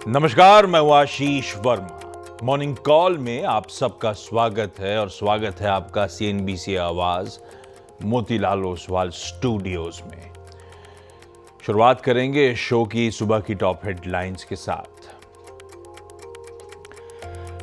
नमस्कार, मैं हूं आशीष वर्मा। मॉर्निंग कॉल में आप सबका स्वागत है और स्वागत है आपका सीएनबीसी आवाज मोतीलाल ओसवाल स्टूडियोज में। शुरुआत करेंगे शो की सुबह की टॉप हेडलाइंस के साथ।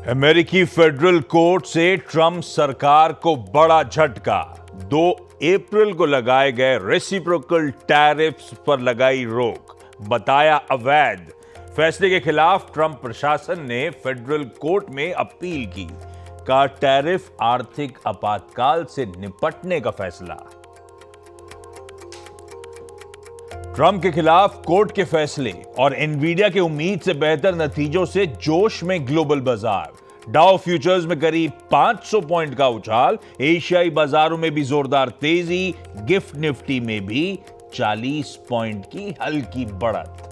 अमेरिकी फेडरल कोर्ट से ट्रंप सरकार को बड़ा झटका। 2 अप्रैल को लगाए गए रेसिप्रोकल टैरिफ्स पर लगाई रोक, बताया अवैध। फैसले के खिलाफ ट्रंप प्रशासन ने फेडरल कोर्ट में अपील की। का टैरिफ आर्थिक आपातकाल से निपटने का फैसला। ट्रंप के खिलाफ कोर्ट के फैसले और एनवीडिया के उम्मीद से बेहतर नतीजों से जोश में ग्लोबल बाजार। डाउ फ्यूचर्स में करीब 500 पॉइंट का उछाल। एशियाई बाजारों में भी जोरदार तेजी। गिफ्ट निफ्टी में भी 40 पॉइंट की हल्की बढ़त।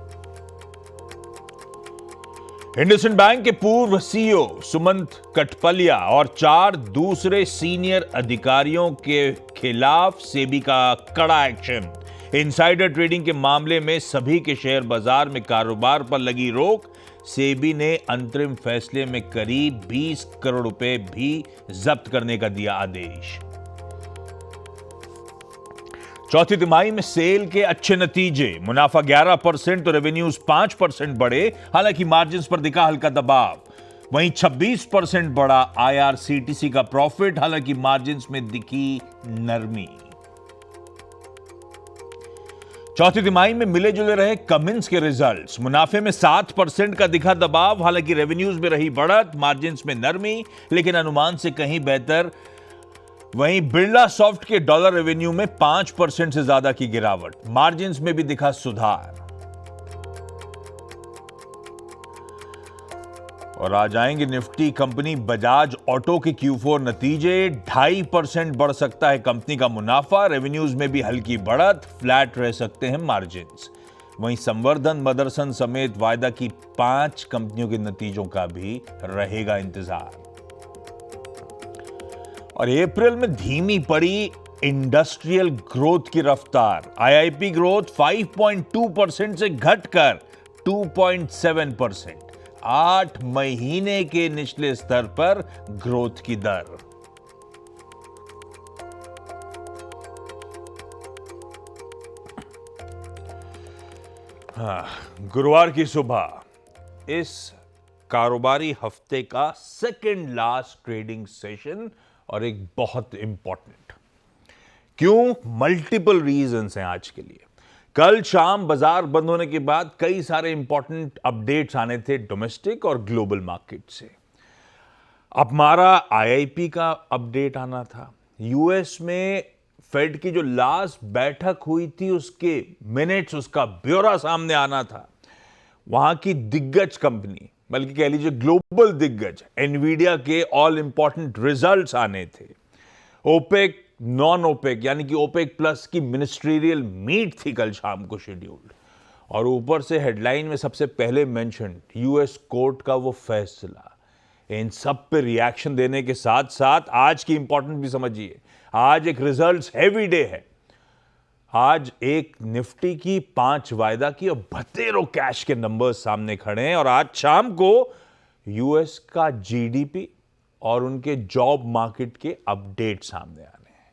इंडसइंड बैंक के पूर्व सीईओ सुमंत कठपलिया और 4 दूसरे सीनियर अधिकारियों के खिलाफ सेबी का कड़ा एक्शन। इनसाइडर ट्रेडिंग के मामले में सभी के शेयर बाजार में कारोबार पर लगी रोक। सेबी ने अंतरिम फैसले में करीब 20 करोड़ रुपए भी जब्त करने का दिया आदेश। चौथी तिमाही में सेल के अच्छे नतीजे। मुनाफा 11% तो रेवेन्यूज 5% बढ़े। हालांकि मार्जिन्स पर दिखा हल्का दबाव। वहीं 26% बढ़ा आईआरसीटीसी का प्रॉफिट। हालांकि मार्जिन्स में दिखी नरमी। चौथी तिमाही में मिले जुले रहे कमिंस के रिजल्ट्स। मुनाफे में 7% का दिखा दबाव। हालांकि रेवेन्यूज में रही बढ़त, मार्जिन्स में नरमी, लेकिन अनुमान से कहीं बेहतर। वहीं बिरला सॉफ्ट के डॉलर रेवेन्यू में 5% से ज्यादा की गिरावट। मार्जिन्स में भी दिखा सुधार। और आ जाएंगे निफ्टी कंपनी बजाज ऑटो के Q4 नतीजे। 2.5% बढ़ सकता है कंपनी का मुनाफा। रेवेन्यूज में भी हल्की बढ़त, फ्लैट रह सकते हैं मार्जिन्स। वहीं संवर्धन, मदरसन समेत वायदा की 5 कंपनियों के नतीजों का भी रहेगा इंतजार। और अप्रैल में धीमी पड़ी इंडस्ट्रियल ग्रोथ की रफ्तार। आईआईपी ग्रोथ 5.2% से घटकर 2.7%। 8 महीने के निचले स्तर पर ग्रोथ की दर। गुरुवार की सुबह इस कारोबारी हफ्ते का सेकेंड लास्ट ट्रेडिंग सेशन और एक बहुत इंपॉर्टेंट। क्यों? मल्टीपल रीजंस हैं आज के लिए। कल शाम बाजार बंद होने के बाद कई सारे इंपॉर्टेंट अपडेट्स आने थे डोमेस्टिक और ग्लोबल मार्केट से। अब हमारा आईआईपी का अपडेट आना था। यूएस में फेड की जो लास्ट बैठक हुई थी उसके मिनट्स, उसका ब्यौरा सामने आना था। वहां की दिग्गज कंपनी, बल्कि कह लीजिए ग्लोबल दिग्गज एनवीडिया के ऑल इंपॉर्टेंट रिजल्ट्स आने थे। ओपेक, नॉन ओपेक यानी कि ओपेक प्लस की मिनिस्ट्रियल मीट थी कल शाम को शेड्यूल्ड। और ऊपर से हेडलाइन में सबसे पहले मेंशन यूएस कोर्ट का वो फैसला। इन सब पे रिएक्शन देने के साथ साथ आज की इंपॉर्टेंट भी समझिए। आज एक रिजल्ट्स हेवी डे है। आज एक निफ्टी की 5 वायदा की और बतेरों कैश के नंबर्स सामने खड़े हैं। और आज शाम को यूएस का जीडीपी और उनके जॉब मार्केट के अपडेट सामने आने हैं।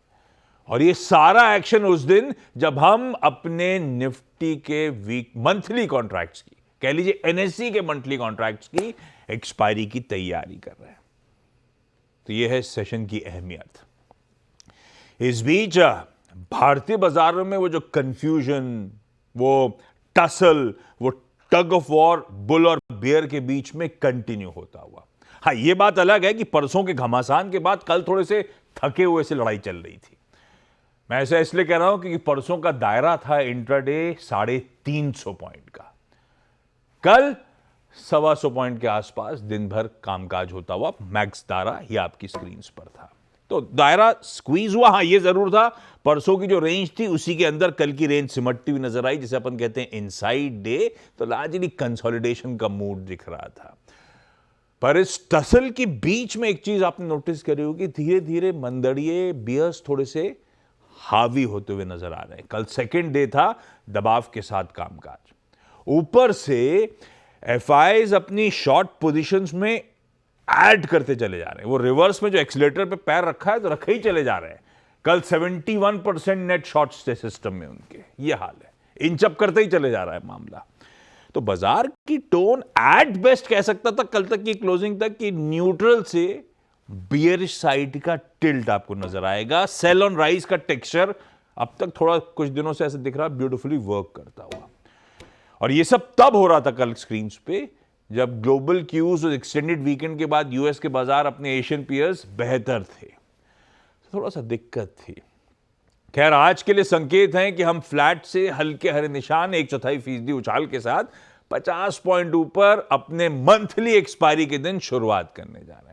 और ये सारा एक्शन उस दिन जब हम अपने निफ्टी के मंथली कॉन्ट्रैक्ट्स की, कह लीजिए एनएससी के मंथली कॉन्ट्रैक्ट्स की एक्सपायरी की तैयारी कर रहे हैं। तो यह है सेशन की अहमियत। इस बीच भारतीय बाजारों में वो जो कंफ्यूजन, वो टसल, वो टग ऑफ वॉर बुल और बेयर के बीच में कंटिन्यू होता हुआ। हाँ, ये बात अलग है कि परसों के घमासान के बाद कल थोड़े से थके हुए से लड़ाई चल रही थी। मैं ऐसा इसलिए कह रहा हूं क्योंकि परसों का दायरा था इंट्राडे 350 पॉइंट का। कल 125 पॉइंट के आसपास दिन भर कामकाज होता हुआ मैक्स दायरा ही आपकी स्क्रीन पर था। तो दायरा स्क्वीज हुआ। हाँ, ये जरूर था परसों की जो रेंज थी उसी के अंदर कल की रेंज सिमटती हुई नजर आई, जिसे अपन कहते हैं इनसाइड डे। तो लार्जली कंसोलिडेशन का मूड दिख रहा था। पर इस टसल के बीच में एक चीज आपने नोटिस करी होगी, धीरे धीरे मंदड़िए बियर्स थोड़े से हावी होते हुए नजर आ रहे हैं। कल सेकेंड डे था दबाव के साथ कामकाज। ऊपर से एफआईज अपनी शॉर्ट पोजीशंस में ऐड करते चले जा रहे हैं। वो रिवर्स में जो एक्सीलेटर पे पैर रखा है तो रखे ही चले जा रहे हैं। कल 71% नेट शॉर्ट्स थे सिस्टम में उनके, ये हाल है, इंच अप करते ही चले जा रहा है मामला। तो बाजार की टोन एट बेस्ट कह सकता था कल तक की क्लोजिंग तक कि न्यूट्रल से बियरिश साइड का टिल्ट आपको नजर आएगा। सेल ऑन राइज का टेक्सचर अब तक थोड़ा कुछ दिनों से ऐसे दिख रहा है ब्यूटीफुली वर्क करता हुआ, और ये सब तब हो रहा था कल स्क्रीन पे जब ग्लोबल क्यूज और एक्सटेंडेड वीकेंड के बाद यूएस के बाजार अपने एशियन पीयर्स बेहतर थे। थोड़ा सा दिक्कत थी। खैर आज के लिए संकेत हैं कि हम फ्लैट से हल्के हरे निशान 1/4% उछाल के साथ 50 पॉइंट ऊपर अपने मंथली एक्सपायरी के दिन शुरुआत करने जा रहे हैं।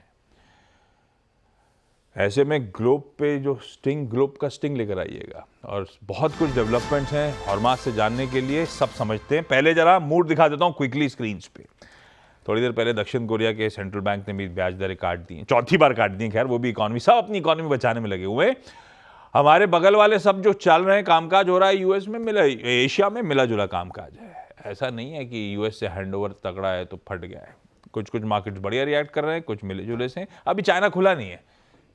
ऐसे में ग्लोब पे जो ग्लोब का स्टिंग लेकर आइएगा, और बहुत कुछ डेवलपमेंट्स हैं हॉर्मास से जानने के लिए, सब समझते हैं। पहले जरा मूड दिखा देता हूं क्विकली स्क्रीन पे। थोड़ी देर पहले दक्षिण कोरिया के सेंट्रल बैंक ने भी ब्याज दरें काट दी, चौथी बार काट दी। खैर वो भी इकोनॉमी, सब अपनी इकोनॉमी बचाने में लगे हुए। हमारे बगल वाले सब जो चल रहे हैं, कामकाज हो रहा है यूएस में, एशिया में मिला जुला कामकाज है। ऐसा नहीं है कि यूएस से हैंडओवर तगड़ा है तो फट गया है। कुछ कुछ मार्केट्स बढ़िया रिएक्ट कर रहे हैं, कुछ मिले जुले से। अभी चाइना खुला नहीं है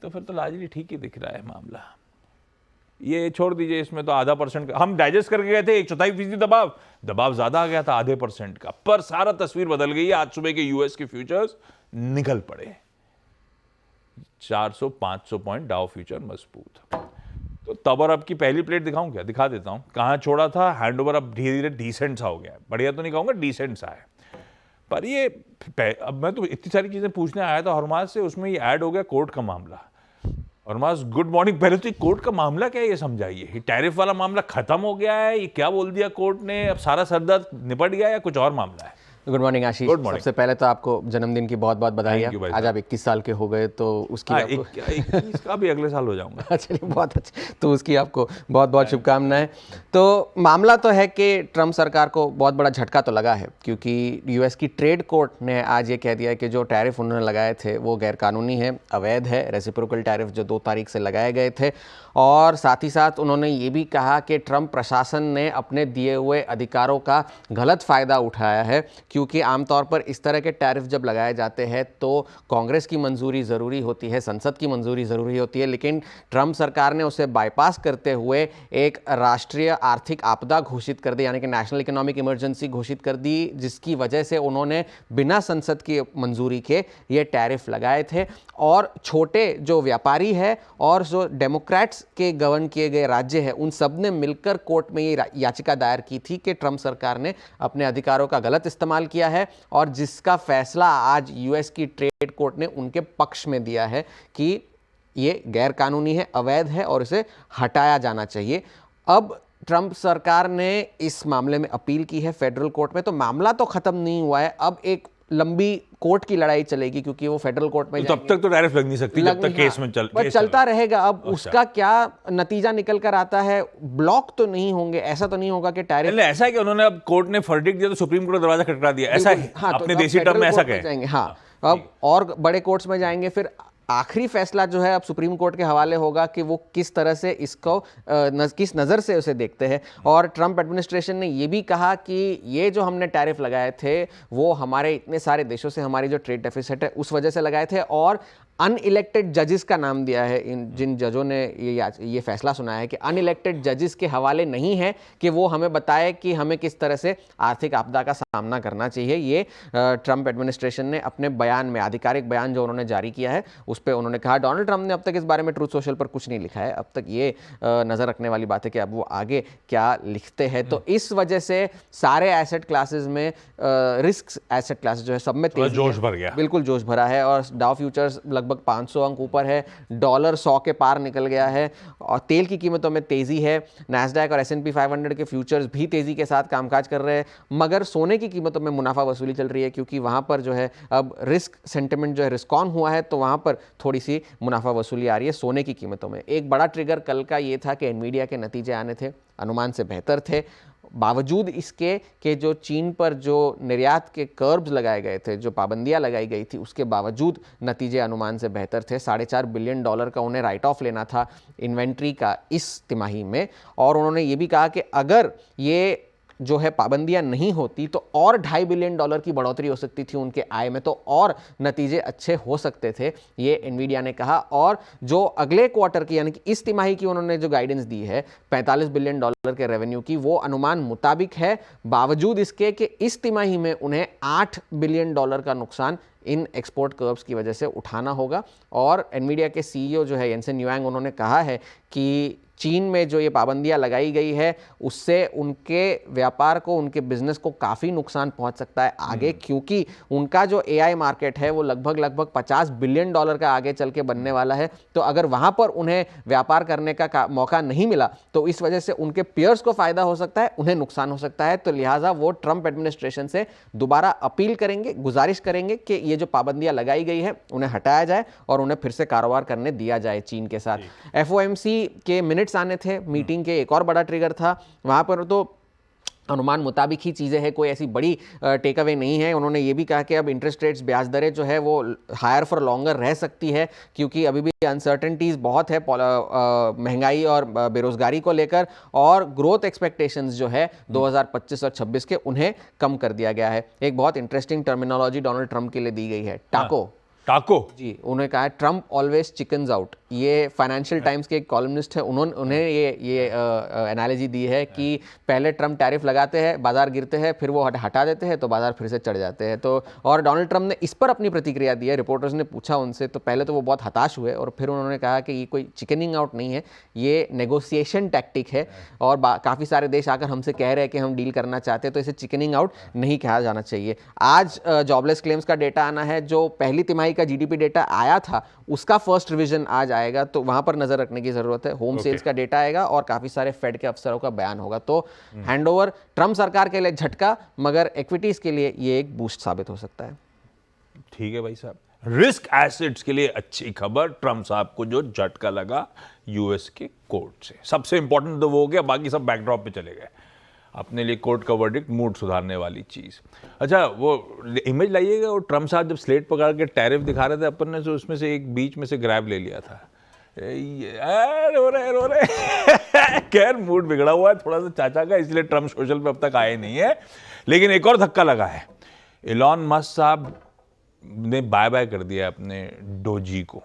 तो फिर तो लार्जली ठीक ही दिख रहा है मामला। ये छोड़ दीजिए, इसमें तो 0.5% का हम डाइजेस्ट करके गए थे। 1/4% दबाव ज्यादा आ गया था 0.5% का, पर सारा तस्वीर बदल गई है। आज सुबह के यूएस के फ्यूचर्स निकल पड़े 400-500 पॉइंट, डाउ फ्यूचर मजबूत। तो तब और अब की पहली प्लेट दिखाऊं क्या? दिखा देता हूं। कहां छोड़ा था हैंडओवर, अब धीरे धीरे डिसेंट सा हो गया है। बढ़िया तो नहीं कहूंगा, डिसेंट सा है। पर ये अब मैं तो इतनी सारी चीजें पूछने आया था हरमाज से, उसमें ये ऐड हो गया कोर्ट का मामला। हरमाज गुड मॉर्निंग। पहले तो कोर्ट का मामला क्या है ये समझाइए। ये टैरिफ वाला मामला खत्म हो गया है, ये क्या बोल दिया कोर्ट ने, अब सारा सरदर्द निपट गया या कुछ और मामला है? गुड मॉर्निंग आशीष। सबसे पहले तो आपको जन्मदिन की बहुत बहुत बधाई है। आज आप 21 साल के हो गए तो उसकी 21 का भी अगले साल हो जाऊंगा। चलिए बहुत अच्छा, तो उसकी आपको बहुत बहुत शुभकामनाएं। तो मामला तो है कि ट्रंप सरकार को बहुत बड़ा झटका तो लगा है, क्योंकि यूएस की ट्रेड कोर्ट ने आज ये कह दिया है कि जो टैरिफ उन्होंने लगाए थे वो गैरकानूनी है, अवैध है। रेसिप्रोकल टैरिफ जो 2 तारीख से लगाए गए थे, और साथ ही साथ उन्होंने ये भी कहा कि ट्रंप प्रशासन ने अपने दिए हुए अधिकारों का गलत फ़ायदा उठाया है, क्योंकि आमतौर पर इस तरह के टैरिफ जब लगाए जाते हैं तो कांग्रेस की मंजूरी ज़रूरी होती है, संसद की मंजूरी ज़रूरी होती है, लेकिन ट्रंप सरकार ने उसे बाईपास करते हुए एक राष्ट्रीय आर्थिक आपदा घोषित कर दी, यानी कि नेशनल इकोनॉमिक इमरजेंसी घोषित कर दी, जिसकी वजह से उन्होंने बिना संसद की मंजूरी के ये टैरिफ लगाए थे। और छोटे जो व्यापारी है और जो डेमोक्रेट्स के गवर्न किए गए राज्य हैं, उन सब ने मिलकर कोर्ट में ये याचिका दायर की थी कि ट्रंप सरकार ने अपने अधिकारों का गलत इस्तेमाल किया है, और जिसका फैसला आज यूएस की ट्रेड कोर्ट ने उनके पक्ष में दिया है कि ये गैरकानूनी है, अवैध है और इसे हटाया जाना चाहिए। अब ट्रंप सरकार ने इस मामले में अपील की है फेडरल कोर्ट में। तो मामला तो खत्म नहीं हुआ है, अब एक लंबी कोर्ट की लड़ाई चलेगी, क्योंकि वो फेडरल कोर्ट में तो तब तक तो टैरिफ लग नहीं सकती जब तक केस में चलता रहेगा। अब उसका क्या नतीजा निकल कर आता है, ब्लॉक तो नहीं होंगे, ऐसा तो नहीं होगा कि टैरिफ। ऐसा है कि उन्होंने अब कोर्ट ने वर्डिक्ट दिया तो सुप्रीम कोर्ट दरवाजा खटखटा दिया, ऐसा है? हाँ, अपने देसी टर्म में ऐसा कहें। हाँ, अब और बड़े कोर्ट्स में जाएंगे, फिर आखिरी फैसला जो है अब सुप्रीम कोर्ट के हवाले होगा कि वो किस तरह से इसको किस नज़र से उसे देखते हैं। और ट्रंप एडमिनिस्ट्रेशन ने ये भी कहा कि ये जो हमने टैरिफ लगाए थे वो हमारे इतने सारे देशों से हमारी जो ट्रेड डेफिसिट है उस वजह से लगाए थे, और अनइलेक्टेड जजेस का नाम दिया है। इन जिन जजों ने ये फैसला सुनाया है कि अनइलेक्टेड जजेस के हवाले नहीं है कि वो हमें बताए कि हमें किस तरह से आर्थिक आपदा का सामना करना चाहिए। ये ट्रंप एडमिनिस्ट्रेशन ने अपने बयान में, आधिकारिक बयान जो उन्होंने जारी किया है उस पर उन्होंने कहा। डोनाल्ड ट्रंप ने अब तक इस बारे में ट्रूथ सोशल पर कुछ नहीं लिखा है। अब तक ये नज़र रखने वाली बात है कि अब वो आगे क्या लिखते हैं। तो इस वजह से सारे एसेट क्लासेस में, रिस्क एसेट क्लासेस जो है सब में तेजी, जोश भर गया, बिल्कुल जोश भरा है। और डाउ फ्यूचर्स लगभग 500 अंक ऊपर है, डॉलर 100 के पार निकल गया है, और तेल की कीमतों में तेजी है। नैस्डैक और S&P 500 के फ्यूचर्स भी तेजी के साथ कामकाज कर रहे हैं, मगर सोने की कीमतों में मुनाफा वसूली चल रही है, क्योंकि वहां पर जो है अब रिस्क सेंटिमेंट जो है रिस्क ऑन हुआ है, तो वहां पर थोड़ी सी मुनाफा वसूली आ रही है सोने की कीमतों में। एक बड़ा ट्रिगर कल का ये था कि एनवीडिया के नतीजे आने थे, अनुमान से बेहतर थे, बावजूद इसके कि जो चीन पर जो निर्यात के कर्ब्स लगाए गए थे, जो पाबंदियां लगाई गई थी, उसके बावजूद नतीजे अनुमान से बेहतर थे। $4.5 बिलियन का उन्हें राइट ऑफ लेना था इन्वेंट्री का इस तिमाही में। और उन्होंने ये भी कहा कि अगर ये जो है पाबंदियां नहीं होती तो और $2.5 बिलियन की बढ़ोतरी हो सकती थी उनके आय में, तो और नतीजे अच्छे हो सकते थे, ये एनवीडिया ने कहा। और जो अगले क्वार्टर की यानी कि इस तिमाही की उन्होंने जो गाइडेंस दी है $45 बिलियन के रेवेन्यू की, वो अनुमान मुताबिक है, बावजूद इसके कि इस तिमाही में उन्हें $8 बिलियन का नुकसान इन एक्सपोर्ट कर्व्स की वजह से उठाना होगा। और एनवीडिया के सीईओ जो है येनसेन ह्युआंग, उन्होंने कहा है कि चीन में जो ये पाबंदियां लगाई गई है उससे उनके व्यापार को, उनके बिजनेस को काफ़ी नुकसान पहुंच सकता है आगे, क्योंकि उनका जो एआई मार्केट है वो लगभग $50 बिलियन का आगे चल के बनने वाला है। तो अगर वहां पर उन्हें व्यापार करने का मौका नहीं मिला तो इस वजह से उनके पेयर्स को फायदा हो सकता है, उन्हें नुकसान हो सकता है। तो लिहाजा वो ट्रंप एडमिनिस्ट्रेशन से दोबारा अपील करेंगे, गुजारिश करेंगे कि ये जो पाबंदियां लगाई गई है उन्हें हटाया जाए और उन्हें फिर से कारोबार करने दिया जाए चीन के साथ। एफओएमसी के मिनट्स आने थे मीटिंग के, एक और बड़ा ट्रिगर था वहां पर, तो अनुमान मुताबिक ही चीज़ें हैं, कोई ऐसी बड़ी टेक अवे नहीं है। उन्होंने ये भी कहा कि अब इंटरेस्ट रेट्स, ब्याज दरें जो है वो हायर फॉर लॉन्गर रह सकती है, क्योंकि अभी भी अनसर्टेनिटीज़ बहुत है महंगाई और बेरोजगारी को लेकर, और ग्रोथ एक्सपेक्टेशंस जो है 2025 और 26 के, उन्हें कम कर दिया गया है। एक बहुत इंटरेस्टिंग टर्मिनोलॉजी डोनाल्ड ट्रंप के लिए दी गई है, टाको जी। उन्होंने कहा है ट्रंप ऑलवेज चिकन्स आउट। ये फाइनेंशियल टाइम्स के एक कॉलमनिस्ट है, उन्हें ये एनालॉजी दी है कि पहले ट्रंप टैरिफ लगाते हैं, बाजार गिरते हैं, फिर वो हटा देते हैं तो बाजार फिर से चढ़ जाते हैं। तो और डोनाल्ड ट्रंप ने इस पर अपनी प्रतिक्रिया दी है, रिपोर्टर्स ने पूछा उनसे, तो पहले तो वो बहुत हताश हुए और फिर उन्होंने कहा कि ये कोई चिकनिंग आउट नहीं है, ये नेगोशिएशन टैक्टिक है, और काफ़ी सारे देश आकर हमसे कह रहे हैं कि हम डील करना चाहते हैं, तो इसे चिकनिंग आउट नहीं कहा जाना चाहिए। आज जॉबलेस क्लेम्स का डेटा आना है, जो पहली तिमाही का जीडीपी डेटा आया था उसका फर्स्ट रिवीजन आज आएगा, तो वहां पर नजर रखने की जरूरत है। होम सेल्स का डेटा आएगा और काफी सारे फेड के अफसरों का बयान होगा। तो हैंडओवर ट्रंप सरकार के लिए झटका, मगर इक्विटीज के लिए ये एक बूस्ट साबित हो सकता है। ठीक है भाई साहब, रिस्क एसेट्स के लिए अच्छी खबर, ट्रंप साहब को जो झटका लगा यूएस के कोर्ट से। सबसे इंपॉर्टेंट तो वो हो गया, बाकी सब बैकड्रॉप पे चले गए। अपने लिए कोर्ट का वर्डिक्ट, मूड सुधारने वाली चीज़। अच्छा, वो इमेज लाइएगा, वो ट्रंप साहब जब स्लेट पकड़ के टैरिफ दिखा रहे थे, अपन ने तो उसमें से एक बीच में से ग्रैब ले लिया था। रो रहे खैर मूड बिगड़ा हुआ है थोड़ा सा चाचा का, इसलिए ट्रंप सोशल पे अब तक आए नहीं है। लेकिन एक और धक्का लगा है, इलॉन मस्क साहब ने बाय बाय कर दिया अपने डोजी को,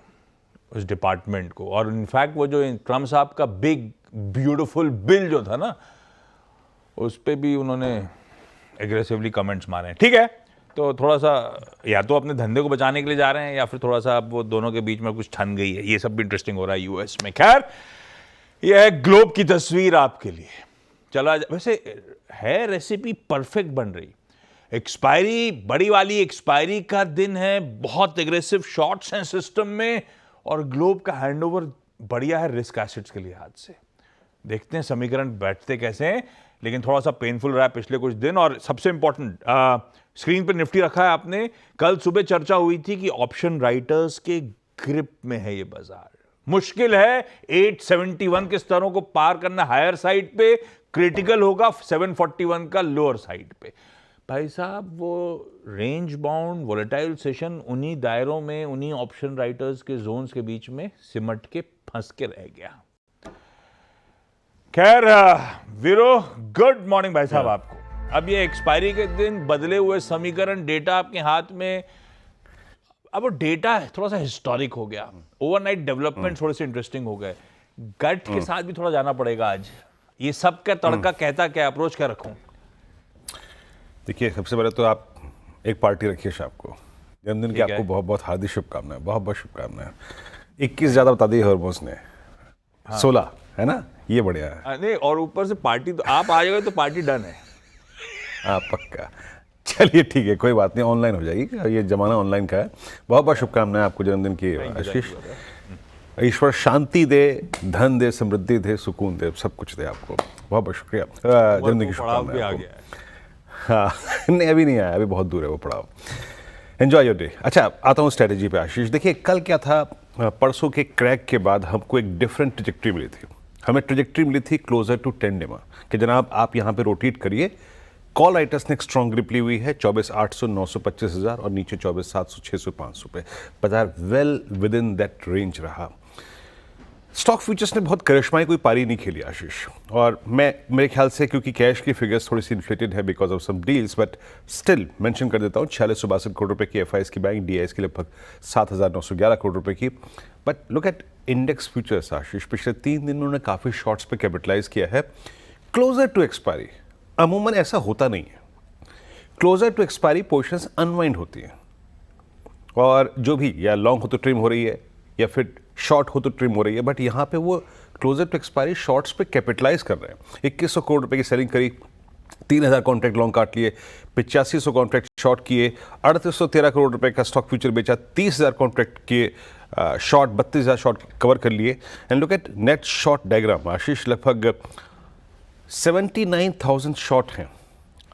उस डिपार्टमेंट को। और इनफैक्ट वो जो ट्रंप साहब का बिग ब्यूटीफुल बिल जो था ना, उस पर भी उन्होंने एग्रेसिवली कमेंट्स मारे। ठीक है, तो थोड़ा सा या तो अपने धंधे को बचाने के लिए जा रहे हैं, या फिर थोड़ा सा अब वो दोनों के बीच में कुछ ठन गई है। ये सब भी इंटरेस्टिंग हो रहा है यूएस में। खैर, ये है ग्लोब की तस्वीर आपके लिए। चला वैसे है रेसिपी परफेक्ट बन रही। एक्सपायरी, बड़ी वाली एक्सपायरी का दिन है, बहुत एग्रेसिव शॉर्ट्स हैं सिस्टम में, और ग्लोब का हैंडओवर बढ़िया है रिस्क एसेट्स के लिहाज से। देखते हैं समीकरण बैठते कैसे हैं, लेकिन थोड़ा सा पेनफुल रहा है पिछले कुछ दिन। और सबसे इंपॉर्टेंट, स्क्रीन पर निफ्टी रखा है आपने। कल सुबह चर्चा हुई थी कि ऑप्शन राइटर्स के ग्रिप में है ये बाजार, मुश्किल है 871 के स्तरों को पार करना हायर साइड पे, क्रिटिकल होगा 741 का लोअर साइड पे। भाई साहब, वो रेंज बाउंड वोलेटाइल सेशन उन्हीं दायरों में, उन्हीं ऑप्शन राइटर्स के जोन्स के बीच में सिमट के फंस के रह गया। खैर वीरो, गुड मॉर्निंग भाई साहब आपको। अब ये एक्सपायरी के दिन, बदले हुए समीकरण, डेटा आपके हाथ में। अब वो डेटा है थोड़ा सा हिस्टोरिक हो गया, ओवरनाइट डेवलपमेंट थोड़े से इंटरेस्टिंग हो गए। गट के साथ भी थोड़ा जाना पड़ेगा आज। ये सब का तड़का कहता क्या, अप्रोच क्या रखूं? देखिए, सबसे पहले तो आप एक पार्टी रखिए शाम को, जन्मदिन की आपको बहुत बहुत हार्दिक शुभकामनाएं, बहुत बहुत शुभकामनाएं। 21 ज्यादा बता दी हॉर्मोन्स ने, 16 है ना, ये बढ़िया है। नहीं, और ऊपर से पार्टी तो आप आ जाओगे तो पार्टी डन है। हाँ पक्का, चलिए ठीक है, कोई बात नहीं, ऑनलाइन हो जाएगी, ये जमाना ऑनलाइन का है। बहुत बहुत शुभकामनाएं आपको जन्मदिन की आशीष। ईश्वर शांति दे, धन दे, समृद्धि दे, सुकून दे, सब कुछ दे आपको। बहुत बहुत शुक्रिया, जन्मदिन की शुभकामनाएं आपको। हाँ नहीं, अभी नहीं आया, अभी बहुत दूर है वो पड़ाव। Enjoy your day. अच्छा, आता हूँ स्ट्रेटेजी पे आशीष। देखिए, कल क्या था, परसों के क्रैक के बाद हमको एक डिफरेंट ट्रजेक्टरी मिली थी। हमें ट्रजेक्टरी मिली थी क्लोजर टू 10 डेमा कि जनाब आप यहाँ पे रोटेट करिए। कॉल राइटर्स ने एक स्ट्रॉन्ग ग्रिप ली हुई है 24,800, 900, 25,000 और नीचे 24,700, 600, 500 पे। बाजार well with in that range रहा। स्टॉक फ्यूचर्स ने बहुत करिश्माई कोई पारी नहीं खेली आशीष, और मेरे ख्याल से क्योंकि कैश की फिगर्स थोड़ी सी इन्फ्लेटेड है because of some deals, but still mention कर देता हूँ 4662 करोड़ रुपए की एफआईएस की बैंक, डीआईएस की लगभग 7911 करोड़ रुपए की। But look at index futures Ashish, पिछले 3 दिन में उन्होंने काफ़ी शॉर्ट्स पे कैपिटलाइज किया है क्लोजर टू एक्सपायरी। अमूमन ऐसा होता नहीं है, closer to expiry positions unwind होती हैं, और जो भी या लॉन्ग हो तो ट्रिम हो रही है या फिर शॉर्ट हो तो ट्रिम हो रही है, बट यहाँ पे वो क्लोजर टू एक्सपायरी शॉर्ट्स पे कैपिटलाइज कर रहे हैं। 2100 करोड़ रुपए की सेलिंग करी, 3000 कॉन्ट्रैक्ट लॉन्ग काट लिए, 8500 कॉन्ट्रैक्ट शॉर्ट किए, 3813 करोड़ रुपए का स्टॉक फ्यूचर बेचा, 30,000 कॉन्ट्रैक्ट किए शॉर्ट, 32,000 शॉर्ट कवर कर लिए। And look at net short diagram Ashish, लगभग 79,000 शॉर्ट हैं।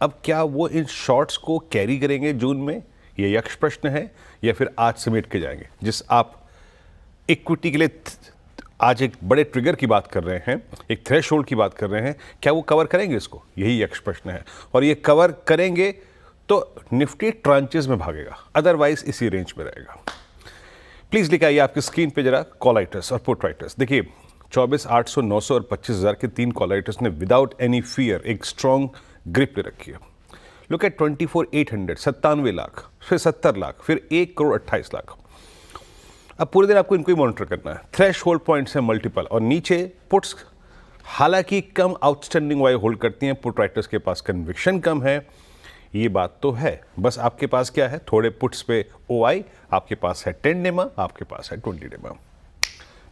अब क्या वो इन शॉर्ट्स को कैरी करेंगे जून में, ये यक्ष प्रश्न है, या फिर आज समेट के जाएंगे? जिस आप इक्विटी के लिए आज एक बड़े ट्रिगर की बात कर रहे हैं, एक थ्रेशोल्ड की बात कर रहे हैं, क्या वो कवर करेंगे इसको? यही यक्ष प्रश्न है, और ये कवर करेंगे तो निफ्टी ट्रांचेस में भागेगा, अदरवाइज इसी रेंज में रहेगा। प्लीज लेके आइए आपकी स्क्रीन पे जरा कॉल राइटर्स और पुट राइटर्स। देखिए 24, 800, 900 और 25,000 के 3 कॉल राइटर्स ने विदाउट एनी फियर एक स्ट्रॉन्ग ग्रिप ले रखी है। लुक एट 24,800, 97 लाख, फिर 70 लाख, फिर 1 करोड़ 28 लाख। अब पूरे दिन आपको इनको ही मॉनिटर करना है। थ्रेश होल्ड पॉइंट्स है मल्टीपल, और नीचे पुट्स हालांकि कम आउटस्टैंडिंग वाई होल्ड करती हैं, पुट राइटर्स के पास कन्विक्शन कम है, ये बात तो है। बस आपके पास क्या है, थोड़े पुट्स पे ओआई, आपके पास है 10 डेमा, आपके पास है 20 डेमा।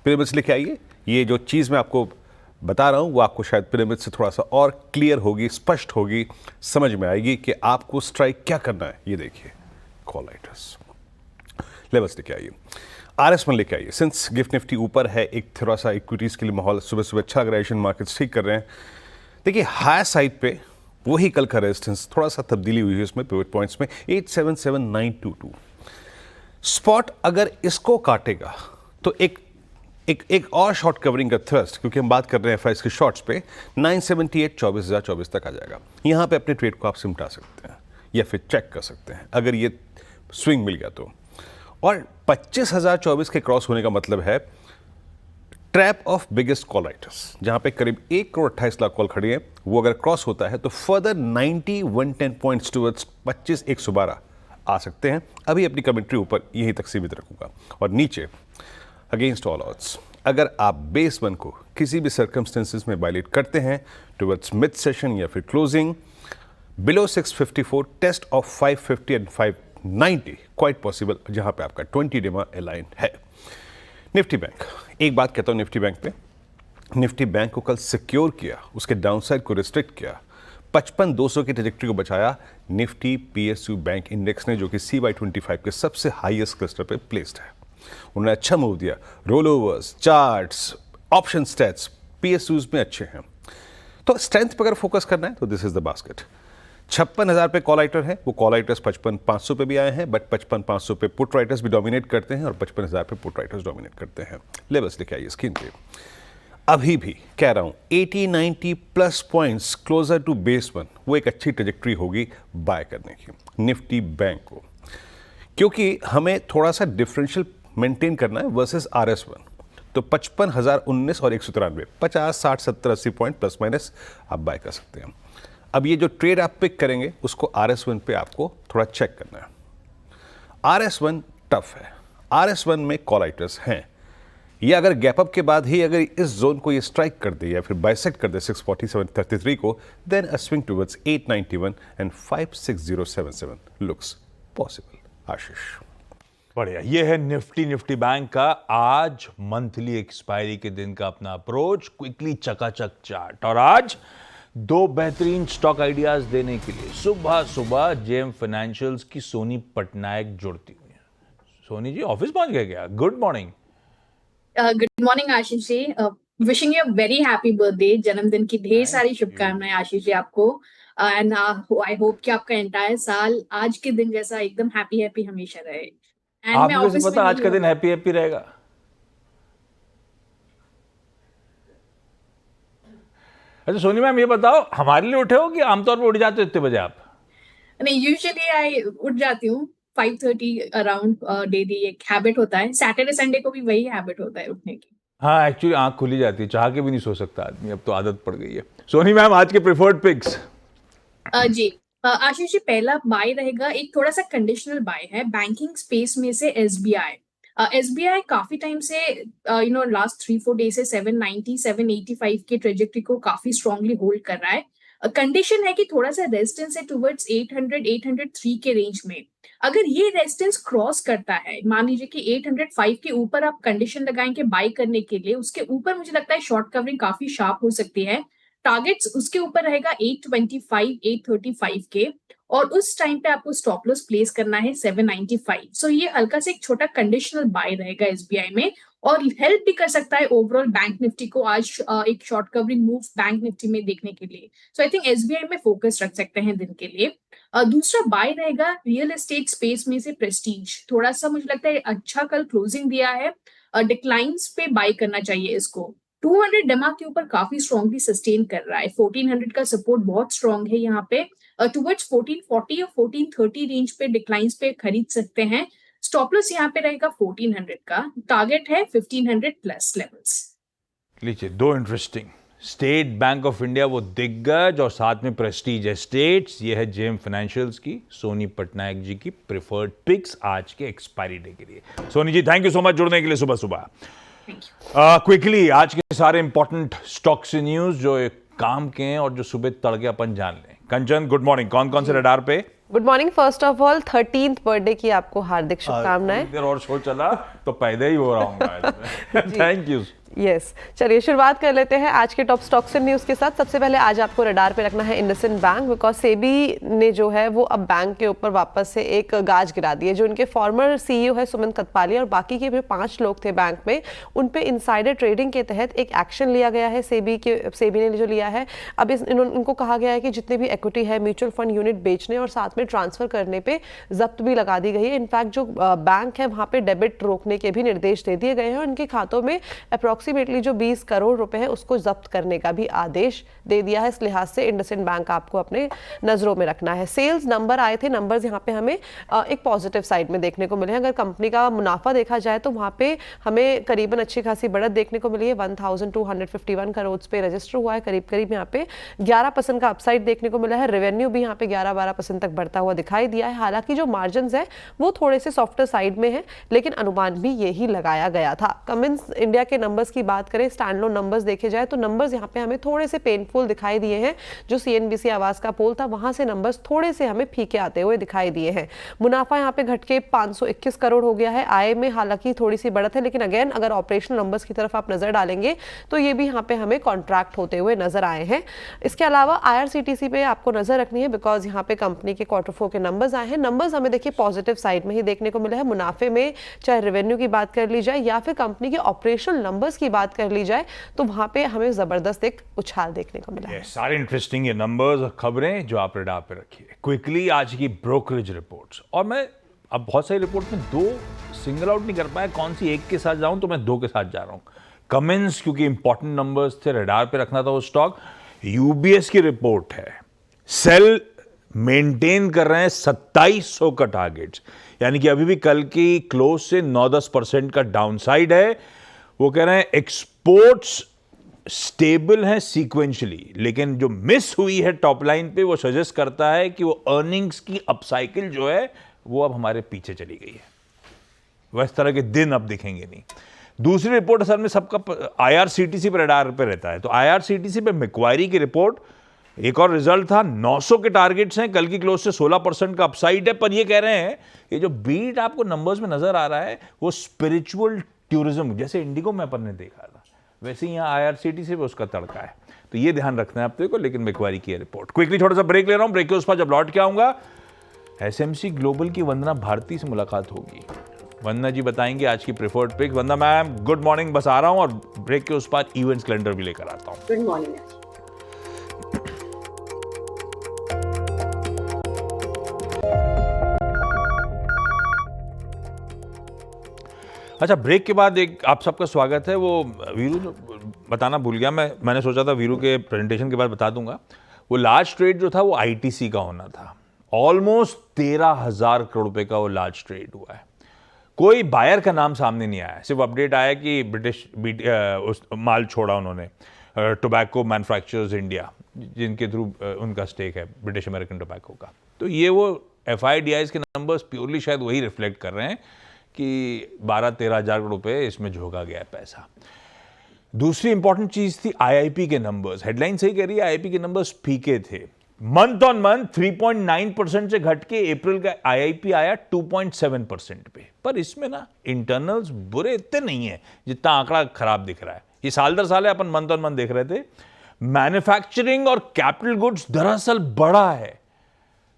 पिरामिड्स लेके आइए। ये जो चीज़ मैं आपको बता रहा हूँ वो आपको शायद पिरामिड से थोड़ा सा और क्लियर होगी, स्पष्ट होगी, समझ में आएगी कि आपको स्ट्राइक क्या करना है। ये देखिए कॉल राइटर्स लेवल्स लेके आइए, RS1 लेके आइए। सिंस गिफ्ट निफ्टी ऊपर है, एक थोड़ा सा इक्विटीज़ के लिए माहौल सुबह सुबह अच्छा लग रहा है, एशियन मार्केट्स ठीक कर रहे हैं। देखिए हायर साइड पे वही कल का रेजिस्टेंस, थोड़ा सा तब्दीली हुई है इसमें पिवट पॉइंट्स में, 877922। स्पॉट अगर इसको काटेगा तो एक और शॉर्ट कवरिंग का थ्रस्ट, क्योंकि हम बात कर रहे हैं एफआईएस के शॉर्ट्स पे, 978 24,024 तक आ जाएगा। यहाँ पे अपने ट्रेड को आप सिमटा सकते हैं या फिर चेक कर सकते हैं अगर ये स्विंग मिल गया तो। और 25,024 के क्रॉस होने का मतलब है trap of biggest call writers, जहां पे करीब 1 करोड़ 28 लाख कॉल खड़ी है, वो अगर क्रॉस होता है तो फर्दर 90 110 पॉइंट्स टुवर्ड्स 25,112 आ सकते हैं। अभी अपनी कमेंट्री ऊपर यहीं तक सीमित रखूंगा। और नीचे अगेंस्ट ऑल ऑड्स, अगर आप बेस 1 को किसी भी सर्कमस्टेंसेस में वायलेट करते हैं टुवर्ड्स मिड सेशन या फिर closing, below 654, test of 550 and 590 quite possible, जहां पे आपका 20 डेमा अलाइन है। निफ्टी बैंक, एक बात कहता हूं निफ्टी बैंक पे, निफ्टी बैंक को कल सिक्योर किया, उसके डाउनसाइड को रिस्ट्रिक्ट किया, 55,200 की ट्रैजेक्टरी को बचाया निफ्टी PSU बैंक इंडेक्स ने, जो कि CY25 के सबसे हाईएस्ट क्लस्टर पे प्लेस्ड है। उन्होंने अच्छा मूव दिया, roll overs, charts, option stats PSUs में अच्छे हैं। तो स्ट्रेंथ पर अगर फोकस करना है तो दिस इज द बास्केट। 56,000 पे कॉल राइटर है, वो कॉल राइटर्स 55,500 पे भी आए हैं, बट 55,500 पे पुट राइटर्स भी डोमिनेट करते हैं और 55,000 पे पुट राइटर्स डोमिनेट करते हैं। लेवल्स लेके आइए स्क्रीन पे। अभी भी कह रहा हूं 80-90 plus points closure to base 1, वो एक अच्छी ट्रैजेक्टरी होगी बाय करने की निफ्टी बैंक को, क्योंकि हमें थोड़ा सा डिफरेंशियल मेंटेन करना है वर्सेस RS1। तो 55,019 और 193, 50, 60, 70, 80 पॉइंट प्लस माइनस आप बाय कर सकते हैं। अब ये जो ट्रेड आप पिक करेंगे उसको RS1 पे आपको थोड़ा चेक करना है। RS1 टफ है, RS1 में कॉल राइटर्स हैं, ये अगर गैप अप के बाद ही अगर इस जोन को ये स्ट्राइक कर दे या फिर बाइसेक्ट कर दे 647.33 को, then a swing towards 891 and 56077 looks possible. Ashish बढ़िया, ये है निफ्टी बैंक का आज मंथली एक्सपायरी के दिन का अपना अप्रोच, क्विकली चकाचक चार्ट। और आज 2 बेहतरीन स्टॉक आइडियाज देने के लिए सुबह सुबह जेएम फाइनेंशियल्स की सोनी पटनायक जुड़ती हुई है। सोनी जी ऑफिस पहुंच गए क्या? Good morning. Good morning Ashish ji, wishing you very happy birthday, जन्मदिन की ढेर सारी शुभकामनाएं आशीष जी आपको। एंड आई होप कि आपका एंटायर साल आज के दिन जैसा एकदम हैप्पी हमेशा रहे। आपको कैसे पता आज का दिन हैप्पी रहेगा? अच्छा सोनी मैम ये बताओ, हमारे लिए उठे हो कि आमतौर पर उठ जाते हो इतने बजे आप? नहीं, यूजुअली आई उठ जाती हूँ 5:30 अराउंड डेली, एक हैबिट होता है। सैटरडे संडे को भी वही हैबिट होता है उठने की। हाँ, एक्चुअली आंख खुली जाती है, चाह के भी नहीं सो सकता आदमी, अब तो आदत पड़ गई है। सोनी मैम, आज के प्रेफर्ड पिक्स। जी आशीष जी, पहला बाय रहेगा, एक थोड़ा सा कंडीशनल बाय है बैंकिंग स्पेस में से एसबीआई। एसबीआई काफी टाइम से लास्ट 3-4 डे से 790 785 के ट्रेजेक्टरी को काफी स्ट्रांगली होल्ड कर रहा है। कंडीशन है कि थोड़ा सा रेजिस्टेंस है टुवर्ड्स 800 803 के रेंज में। अगर ये रेजिस्टेंस क्रॉस करता है, मान लीजिए कि 805 के ऊपर आप कंडीशन लगाएंगे बाय करने के लिए, उसके ऊपर मुझे लगता है शॉर्ट कवरिंग काफी शार्प हो सकती है। टारगेट्स उसके ऊपर रहेगा 825 835 के, और उस टाइम पे आपको स्टॉप लॉस प्लेस करना है 795। सो ये हल्का से एक छोटा कंडीशनल बाय रहेगा एसबीआई में, और हेल्प भी कर सकता है ओवरऑल बैंक निफ्टी को आज एक short covering move bank Nifty में देखने के लिए। सो आई थिंक एसबीआई में फोकस रख सकते हैं दिन के लिए। दूसरा बाय रहेगा रियल एस्टेट स्पेस में से प्रेस्टीज। थोड़ा सा मुझे लगता है अच्छा कल क्लोजिंग दिया है, डिक्लाइंस पे बाय करना चाहिए इसको। 200 डेमा के ऊपर काफी स्ट्रांगली सस्टेन कर रहा है, 1400 का सपोर्ट बहुत स्ट्रांग है यहाँ पे। टुवर्ड्स 1440 और 1430 रेंज पे डिक्लाइंस पे खरीद सकते हैं। स्टॉप लॉस यहाँ पे रहेगा 1400 का, टारगेट है 1500 प्लस लेवल्स। लीजिए, दो interesting, state bank of India वो दिग्गज और साथ में प्रेस्टीज एस्टेट्स। ये है जेम फाइनेंशियल्स की सोनी पटनायक जी की प्रेफर्ड पिक्स आज के एक्सपायरी डे के लिए। Soni ji, thank you so much जुड़ने के लिए सुबह सुबह। क्विकली आज के सारे इंपॉर्टेंट स्टॉक्स न्यूज जो काम के हैं और जो सुबह तड़के अपन जान लें। कंचन, गुड मॉर्निंग, कौन कौन से रडार पे? Good morning. First of all 13th birthday की आपको हार्दिक शुभकामनाएं। देर और शो चला तो पैदा ही हो रहा हूँ। Thank you. यस, चलिए शुरुआत कर लेते हैं आज के टॉप स्टॉक्स एंड न्यूज़ के साथ। सबसे पहले आज आपको रडार पे रखना है इंडसइंड बैंक, बिकॉज सेबी ने जो है वो अब बैंक के ऊपर वापस से एक गाज गिरा दी है। जो उनके फॉर्मर सीईओ है सुमंत कतपाली और बाकी के भी 5 लोग थे बैंक में, उन पे इनसाइडर ट्रेडिंग के तहत एक एक्शन लिया गया है सेबी ने जो लिया है। अब इनको कहा गया है कि जितने भी इक्विटी है म्यूचुअल फंड यूनिट बेचने और साथ में ट्रांसफर करने पे जब्त भी लगा दी गई है। इनफैक्ट जो बैंक है वहाँ पे डेबिट रोकने के भी निर्देश दे दिए गए हैं। उनके खातों में अप्रॉक्सीमेटली जो 20 करोड़ रुपए है उसको जब्त करने का भी आदेश दे दिया है। इस लिहाज से इंडसइंड बैंक आपको अपने नजरों में रखना है। सेल्स नंबर आए थे, नंबर्स यहाँ पे हमें एक पॉजिटिव साइड में देखने को मिले हैं। अगर कंपनी का मुनाफा देखा जाए तो वहाँ पे हमें करीबन अच्छी खासी बढ़त देखने को मिली है। 1251 करोड़ पे रजिस्टर हुआ है, करीब यहाँ पे 11% का अपसाइड देखने को मिला है। रेवेन्यू भी यहाँ पे 11-12% तक बढ़ता हुआ दिखाई दिया है। हालांकि जो मार्जिन है वो थोड़े से सॉफ्टर साइड में है, लेकिन अनुमान भी यही लगाया गया था। कमिंस इंडिया के नंबर्स की बात करें, स्टैंडअलोन नंबर्स देखे जाए तो नंबर्स यहाँ पे हमें थोड़े से पेनफुल दिखाई दिए हैं। जो सीएनबीसी आवाज का पोल था वहां से नंबर्स थोड़े से हमें फीके आते हुए दिखाई दिए हैं। मुनाफा यहाँ पे घट के 521 करोड़ हो गया है। आय में हालांकि थोड़ी सी बढ़त है, लेकिन अगेन अगर ऑपरेशनल नंबर्स की तरफ आप नजर डालेंगे तो ये भी यहाँ पे हमें कॉन्ट्रैक्ट होते हुए नजर आए हैं। इसके अलावा आईआरसीटीसी पे आपको नजर रखनी है, बिकॉज यहाँ पे कंपनी के Q4 के नंबर्स आए हैं। नंबर्स हमें देखिए पॉजिटिव साइड में ही देखने को मिला है। मुनाफे में चाहे रेवेन्यू की बात कर ली जाए या फिर कंपनी के ऑपरेशनल नंबर्स की बात कर ली जाए तो वहां पे हमें जबरदस्त एक उछाल देखने को मिला है। सारे इंटरेस्टिंग ये नंबर्स और खबरें जो आप रडार पे रखिए। क्विकली आज की ब्रोकरेज रिपोर्ट्स, और मैं अब बहुत सारी रिपोर्ट में 2 सिंगल आउट नहीं कर पाया, कौन सी एक के साथ जाऊं, तो मैं 2 के साथ जा रहा हूं। कमिंस क्योंकि इंपॉर्टेंट नंबर्स थे, रडार पे रखना था वो स्टॉक। यूबीएस की रिपोर्ट है, सेल मेंटेन कर रहे हैं 2700 का टारगेट्स, यानी कि अभी भी कल की क्लोज से 9-10% का डाउनसाइड है। वो कह रहे हैं एक्सपोर्ट्स स्टेबल है सीक्वेंशियली, लेकिन जो मिस हुई है टॉप लाइन पे वो सजेस्ट करता है कि वो अर्निंग्स की अपसाइकिल जो है वो अब हमारे पीछे चली गई है। वह इस तरह के दिन अब दिखेंगे नहीं। दूसरी रिपोर्ट असल में सबका आईआरसीटीसी पर रडार पे रहता है, तो आईआरसीटीसी पे मैक्वायरी की रिपोर्ट, एक और रिजल्ट था, 900 के टारगेट्स हैं, कल की क्लोज से 16% का अपसाइड है। पर ये कह रहे हैं ये जो बीट आपको नंबर्स में नजर आ रहा है वो स्पिरिचुअल टूरिज्म, जैसे इंडिगो में अपन ने देखा था वैसे ही यहाँ आईआरसीटीसी पे उसका तड़का है, तो ये ध्यान रखना है आपको। लेकिन मैक्वायरी की रिपोर्ट। क्विकली थोड़ा सा ब्रेक ले रहा हूं, ब्रेक के उस पर जब लौट के आऊंगा एसएमसी ग्लोबल की वंदना भारती से मुलाकात होगी। वंदना जी बताएंगे आज की प्रेफर्ड पिक। वंदना मैम, गुड मॉर्निंग। बस आ रहा हूं और ब्रेक के उस पर इवेंट्स कैलेंडर भी लेकर आता हूं। Good morning. अच्छा, ब्रेक के बाद एक आप सबका स्वागत है। वो वीरू बताना भूल गया, मैंने सोचा था वीरू के प्रेजेंटेशन के बाद बता दूंगा। वो लार्ज ट्रेड जो था वो आईटीसी का होना था, ऑलमोस्ट 13,000 करोड़ रुपए का वो लार्ज ट्रेड हुआ है। कोई बायर का नाम सामने नहीं आया, सिर्फ अपडेट आया कि ब्रिटिश उस माल छोड़ा उन्होंने, टोबैको मैन्युफैक्चरर्स इंडिया, जिनके थ्रू उनका स्टेक है ब्रिटिश अमेरिकन टोबैको का। तो ये वो FIDIs के नंबर्स प्योरली शायद वही रिफ्लेक्ट कर रहे हैं कि 12-13 हज़ार करोड़ रुपए इसमें झोंका गया है पैसा। दूसरी इंपॉर्टेंट चीज थी IIP के नंबर्स। हेडलाइन सही कह रही है, IIP के नंबर्स फीके थे। मंथ ऑन मंथ 3.9% से घट के अप्रैल का IIP आया 2.7% पे। पर इसमें ना इंटरनल्स बुरे इतने नहीं है जितना आंकड़ा खराब दिख रहा है। ये साल दर साल है, अपन मंथ ऑन मंथ देख रहे थे। मैन्युफैक्चरिंग और कैपिटल गुड्स दरअसल बढ़ा है।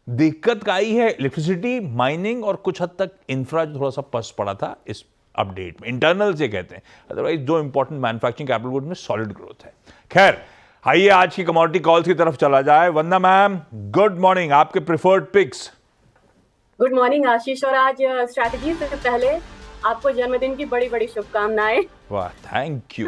दिक्कत आई है इलेक्ट्रिसिटी, माइनिंग और कुछ हद तक इंफ्रा थोड़ा सा पस पड़ा था इस अपडेट में। इंटरनल से कहते हैं, अदरवाइज जो इंपॉर्टेंट मैन्युफैक्चरिंग कैपिटल गुड्स में सॉलिड ग्रोथ है। खैर, आइए आज की कमोडिटी कॉल्स की तरफ चला जाए। वंदना मैम, गुड मॉर्निंग, आपके प्रिफर्ड पिक्स। गुड मॉर्निंग आशीष, और आज स्ट्रैटेजी से पहले आपको जन्मदिन की बड़ी बड़ी शुभकामनाएं। वाह, थैंक यू।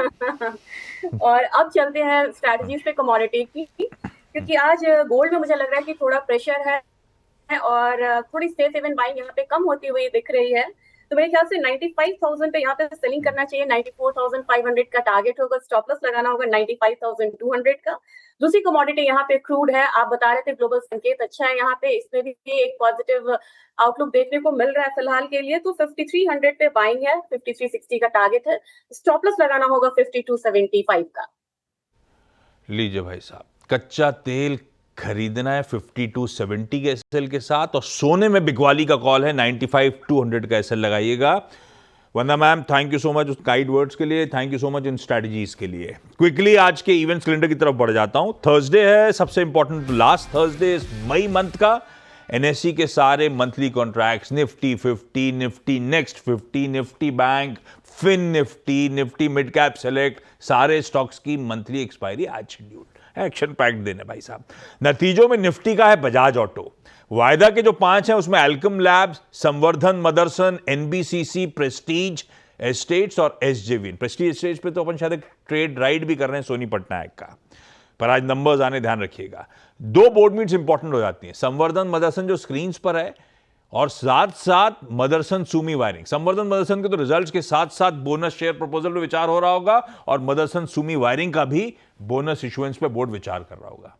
और अब चलते हैं स्ट्रैटेजीज पे कमोडिटी की, क्योंकि आज गोल्ड में मुझे लग रहा है कि थोड़ा प्रेशर है और थोड़ी सेफ हेवन बाइंग यहाँ पे कम होती हुई दिख रही है। तो मेरे ख्याल से 95,000 पे यहाँ पे सेलिंग करना चाहिए। 94,500 का टारगेट होगा, स्टॉप लॉस लगाना होगा 95,200 का। दूसरी कमोडिटी यहाँ पे क्रूड है। आप बता रहे थे ग्लोबल संकेत अच्छा है यहाँ पे, इसमें भी एक पॉजिटिव आउटलुक देखने को मिल रहा है फिलहाल के लिए। तो 5300 पे बाइंग है, 5360 का टारगेट है, स्टॉप लॉस लगाना होगा 5275 का। लीजिए भाई साहब, कच्चा तेल खरीदना है 5270 के SL के साथ, और सोने में बिकवाली का कॉल है 95,200 का SL लगाइएगा। Vandana ma'am, thank you so much उस काइंड वर्ड्स के लिए, थैंक यू सो मच इन स्ट्रैटेजीज के लिए। क्विकली आज के इवेंट्स कैलेंडर की तरफ बढ़ जाता हूं। थर्सडे है सबसे इंपॉर्टेंट, लास्ट थर्सडे इस मई मंथ का। NSE के सारे monthly contracts, Nifty 50, Nifty next 50, Nifty bank, fin Nifty mid cap select, सारे स्टॉक्स की मंथली एक्सपायरी आज शेड्यूल्ड। एक्शन पैक्ड दिन है भाई साहब। नतीजों में निफ्टी का है बजाज ऑटो। वायदा के जो 5 हैं उसमें एल्केम लैब्स, संवर्धन मदरसन, NBCC, प्रेस्टीज एस्टेट्स और SJV। प्रेस्टीज एस्टेट्स पे तो अपन शायद एक ट्रेड राइड भी कर रहे हैं सोनी पटनायक का, पर आज नंबर्स आने, ध्यान रखिएगा। 2 बोर्ड मीट्स इंपॉर्टेंट हो जाती हैं। संवर्धन मदरसन जो स्क्रीन पर है, और साथ साथ मदरसन सुमी वायरिंग। संवर्धन मदरसन के तो रिजल्ट्स के साथ साथ बोनस शेयर प्रपोजल पे विचार हो रहा होगा, और मदरसन सुमी वायरिंग का भी बोनस इशुएंस पे बोर्ड विचार कर रहा होगा।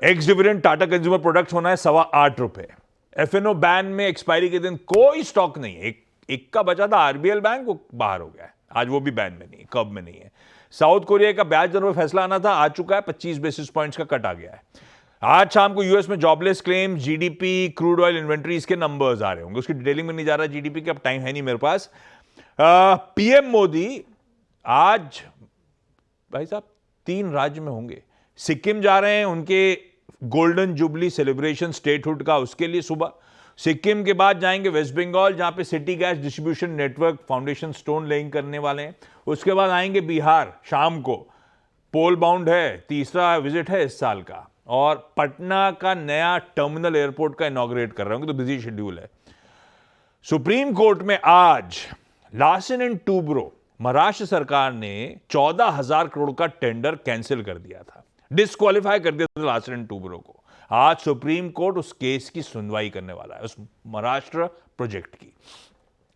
X dividend Tata consumer products होना है 8.25 रुपए। FNO बैन में एक्सपायरी के दिन कोई स्टॉक नहीं है। एक का बचा था RBL बैंक, वो बाहर हो गया है, आज वो भी बैन में नहीं है, कब में नहीं है। साउथ कोरिया का ब्याज दर में फैसला आना था, आ चुका है, 25 बेसिस पॉइंट्स का कट आ गया है। आज शाम को यूएस में jobless claim, GDP, crude oil inventories के नंबर्स आ रहे होंगे। उसकी डिटेलिंग में नहीं जा रहा GDP के, अब टाइम है नहीं मेरे पास। PM मोदी आज भाई साहब 3 राज्य में होंगे। सिक्किम जा रहे हैं, उनके गोल्डन जुबली सेलिब्रेशन स्टेटहुड का, उसके लिए सुबह। सिक्किम के बाद जाएंगे वेस्ट बंगाल, जहां पे city gas distribution network foundation stone laying करने वाले हैं। उसके बाद आएंगे बिहार, शाम को पोल बाउंड है, तीसरा विजिट है इस साल का, और पटना का नया टर्मिनल एयरपोर्ट का इनॉग्रेट कर रहे होंगे, तो बिजी शेड्यूल है। सुप्रीम कोर्ट में आज लार्सन एंड टूब्रो, महाराष्ट्र सरकार ने 14,000 करोड़ का टेंडर कैंसिल कर दिया था, डिस्क्वालीफाई कर दिया था लार्सन एंड टूब्रो को। आज सुप्रीम कोर्ट उस केस की सुनवाई करने वाला है, उस महाराष्ट्र प्रोजेक्ट की।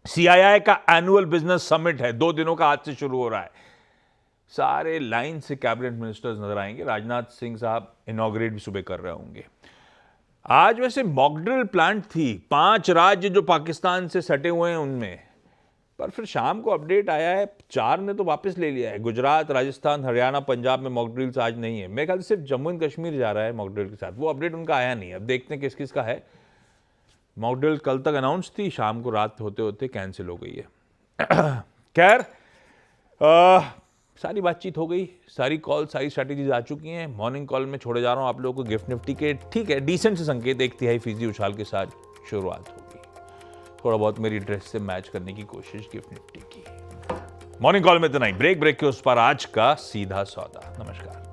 CII का एनुअल बिजनेस समिट है, 2 दिनों का आज से शुरू हो रहा है। सारे लाइन से कैबिनेट मिनिस्टर्स नजर आएंगे। राजनाथ सिंह साहब इनॉग्रेट भी सुबह कर रहे होंगे। आज वैसे मॉकड्रिल प्लांट थी, 5 राज्य जो पाकिस्तान से सटे हुए हैं उनमें, पर फिर शाम को अपडेट आया है 4 ने तो वापस ले लिया है। गुजरात, राजस्थान, हरियाणा, पंजाब में मॉकड्रिल्स आज नहीं है। मेरे ख्याल से सिर्फ जम्मू एंड कश्मीर जा रहा है मॉकड्रिल के साथ, वो अपडेट उनका आया नहीं है। अब देखते हैं किस किस का है। मॉकड्रिल कल तक अनाउंस थी, शाम को रात होते होते कैंसिल हो गई है। खैर, सारी बातचीत हो गई, सारी कॉल, सारी स्ट्रैटेजीज आ चुकी हैं। मॉर्निंग कॉल में छोड़े जा रहा हूं आप लोगों को गिफ्ट निफ्टी के, ठीक है, डिसेंट से संकेत, 1/3 उछाल के साथ शुरुआत होगी। थोड़ा बहुत मेरी ड्रेस से मैच करने की कोशिश गिफ्ट निफ्टी की। मॉर्निंग कॉल में इतना ही। ब्रेक के उस पर आज का सीधा सौदा। नमस्कार।